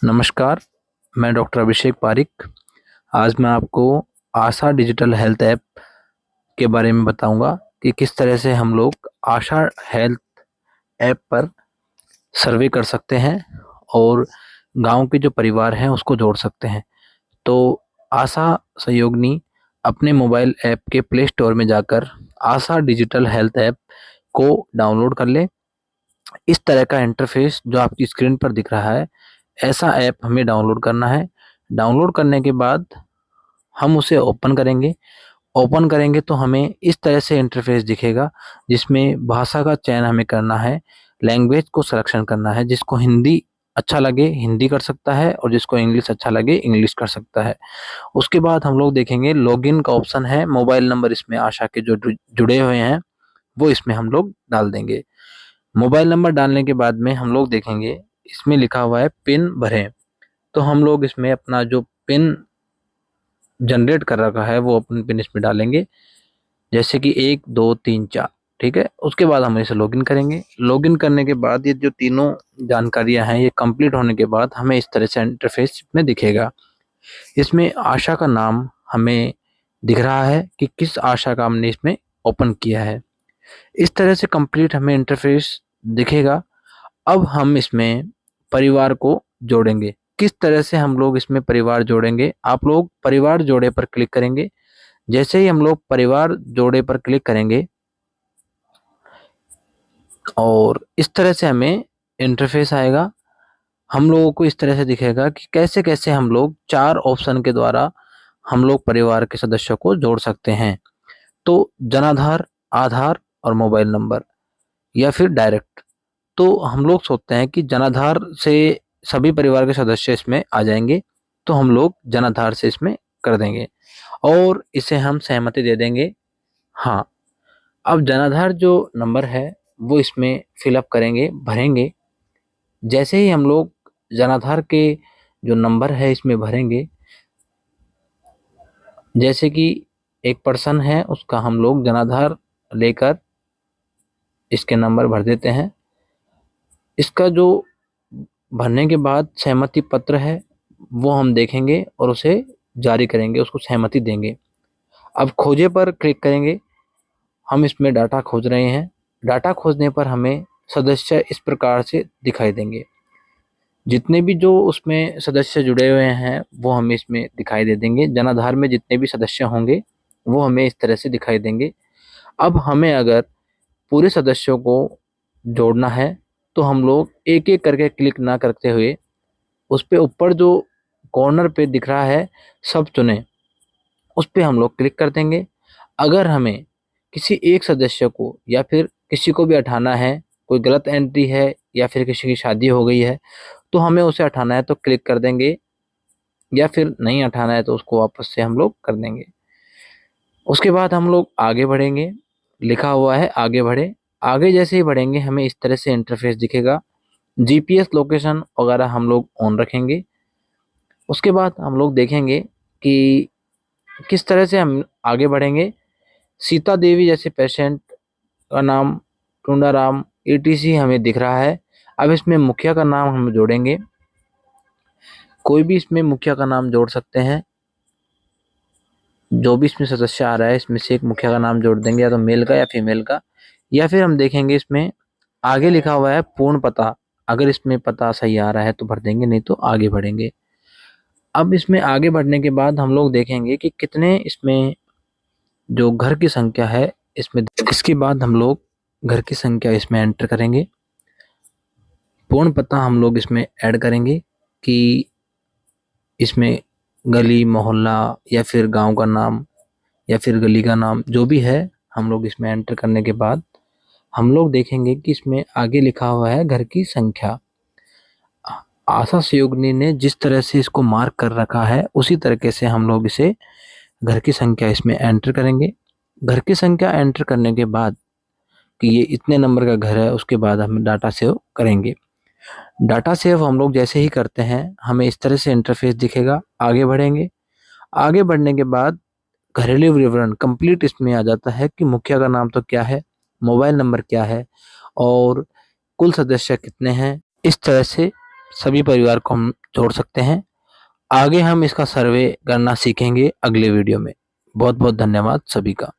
नमस्कार, मैं डॉक्टर अभिषेक पारिक। आज मैं आपको आशा डिजिटल हेल्थ ऐप के बारे में बताऊंगा कि किस तरह से हम लोग आशा हेल्थ ऐप पर सर्वे कर सकते हैं और गांव के जो परिवार हैं उसको जोड़ सकते हैं। तो आशा सहयोगिनी अपने मोबाइल ऐप के प्ले स्टोर में जाकर आशा डिजिटल हेल्थ ऐप को डाउनलोड कर लें। इस तरह का इंटरफेस जो आपकी स्क्रीन पर दिख रहा है, ऐसा ऐप हमें डाउनलोड करना है। डाउनलोड करने के बाद हम उसे ओपन करेंगे। ओपन करेंगे तो हमें इस तरह से इंटरफेस दिखेगा, जिसमें भाषा का चयन हमें करना है, लैंग्वेज को सिलेक्शन करना है। जिसको हिंदी अच्छा लगे हिंदी कर सकता है और जिसको इंग्लिश अच्छा लगे इंग्लिश कर सकता है। उसके बाद हम लोग देखेंगे लॉगिन का ऑप्शन है। मोबाइल नंबर इसमें आशा के जो जुड़े हुए हैं वो इसमें हम लोग डाल देंगे। मोबाइल नंबर डालने के बाद में हम लोग देखेंगे इसमें लिखा हुआ है पिन भरें। तो हम लोग इसमें अपना जो पिन जनरेट कर रखा है वो अपन पिन इसमें डालेंगे, जैसे कि 1 2 3 4। ठीक है, उसके बाद हम इसे लॉगिन करेंगे। लॉगिन करने के बाद ये जो तीनों जानकारियां हैं ये कंप्लीट होने के बाद हमें इस तरह से इंटरफेस में दिखेगा। इसमें आशा का नाम हमें दिख रहा है कि किस आशा का हमने इसमें ओपन किया है। इस तरह से कंप्लीट हमें इंटरफेस दिखेगा। अब हम इसमें परिवार को जोड़ेंगे। किस तरह से हम लोग इसमें परिवार जोड़ेंगे? आप लोग परिवार जोड़े पर क्लिक करेंगे। जैसे ही हम लोग परिवार जोड़े पर क्लिक करेंगे और इस तरह से हमें इंटरफेस आएगा। हम लोगों को इस तरह से दिखेगा कि कैसे कैसे हम लोग 4 ऑप्शन के द्वारा हम लोग परिवार के सदस्यों को जोड़ सकते हैं। तो जनाधार, आधार और मोबाइल नंबर या फिर डायरेक्ट। तो हम लोग सोचते हैं कि जनाधार से सभी परिवार के सदस्य इसमें आ जाएंगे, तो हम लोग जनाधार से इसमें कर देंगे और इसे हम सहमति दे देंगे। हाँ, अब जनाधार जो नंबर है वो इसमें फिलअप करेंगे, भरेंगे। जैसे ही हम लोग जनाधार के जो नंबर है इसमें भरेंगे, जैसे कि एक पर्सन है उसका हम लोग जनाधार लेकर इसके नंबर भर देते हैं। इसका जो भरने के बाद सहमति पत्र है वो हम देखेंगे और उसे जारी करेंगे, उसको सहमति देंगे। अब खोजे पर क्लिक करेंगे। हम इसमें डाटा खोज रहे हैं। डाटा खोजने पर हमें सदस्य इस प्रकार से दिखाई देंगे। जितने भी जो उसमें सदस्य जुड़े हुए हैं वो हमें इसमें दिखाई दे देंगे। जनाधार में जितने भी सदस्य होंगे वो हमें इस तरह से दिखाई देंगे। अब हमें अगर पूरे सदस्यों को जोड़ना है तो हम लोग एक एक करके क्लिक ना करते हुए उस पे ऊपर जो कॉर्नर पे दिख रहा है सब चुने, उस पे हम लोग क्लिक कर देंगे। अगर हमें किसी एक सदस्य को या फिर किसी को भी हटाना है, कोई गलत एंट्री है या फिर किसी की शादी हो गई है तो हमें उसे हटाना है तो क्लिक कर देंगे, या फिर नहीं हटाना है तो उसको वापस से हम लोग कर देंगे। उसके बाद हम लोग आगे बढ़ेंगे। लिखा हुआ है आगे बढ़े। आगे जैसे ही बढ़ेंगे हमें इस तरह से इंटरफेस दिखेगा। जीपीएस लोकेशन वगैरह हम लोग ऑन रखेंगे। उसके बाद हम लोग देखेंगे कि किस तरह से हम आगे बढ़ेंगे। सीता देवी जैसे पेशेंट का नाम, टूंडाराम ईटीसी हमें दिख रहा है। अब इसमें मुखिया का नाम हम जोड़ेंगे। कोई भी इसमें मुखिया का नाम जोड़ सकते हैं। जो भी इसमें सदस्य आ रहा है इसमें से एक मुखिया का नाम जोड़ देंगे, या तो मेल का या फीमेल का। या फिर हम देखेंगे इसमें आगे लिखा हुआ है पूर्ण पता। अगर इसमें पता सही आ रहा है तो भर देंगे, नहीं तो आगे बढ़ेंगे। अब इसमें आगे बढ़ने के बाद हम लोग देखेंगे कि कितने इसमें जो घर की संख्या है इसमें। इसके बाद हम लोग घर की संख्या इसमें एंटर करेंगे। पूर्ण पता हम लोग इसमें ऐड करेंगे कि इसमें गली, मोहल्ला या फिर गांव का नाम या फिर गली का नाम जो भी है हम लोग इसमें एंटर करने के बाद हम लोग देखेंगे कि इसमें आगे लिखा हुआ है घर की संख्या। आशा सहयोगिनी ने जिस तरह से इसको मार्क कर रखा है उसी तरीके से हम लोग इसे घर की संख्या इसमें एंटर करेंगे। घर की संख्या एंटर करने के बाद कि ये इतने नंबर का घर है, उसके बाद हम डाटा सेव करेंगे। डाटा सेव हम लोग जैसे ही करते हैं हमें इस तरह से इंटरफेस दिखेगा। आगे बढ़ेंगे। आगे बढ़ने के बाद घरेलू विवरण कंप्लीट इसमें आ जाता है कि मुखिया का नाम तो क्या है, मोबाइल नंबर क्या है और कुल सदस्य कितने हैं। इस तरह से सभी परिवार को हम जोड़ सकते हैं। आगे हम इसका सर्वे करना सीखेंगे अगले वीडियो में। बहुत बहुत धन्यवाद सभी का।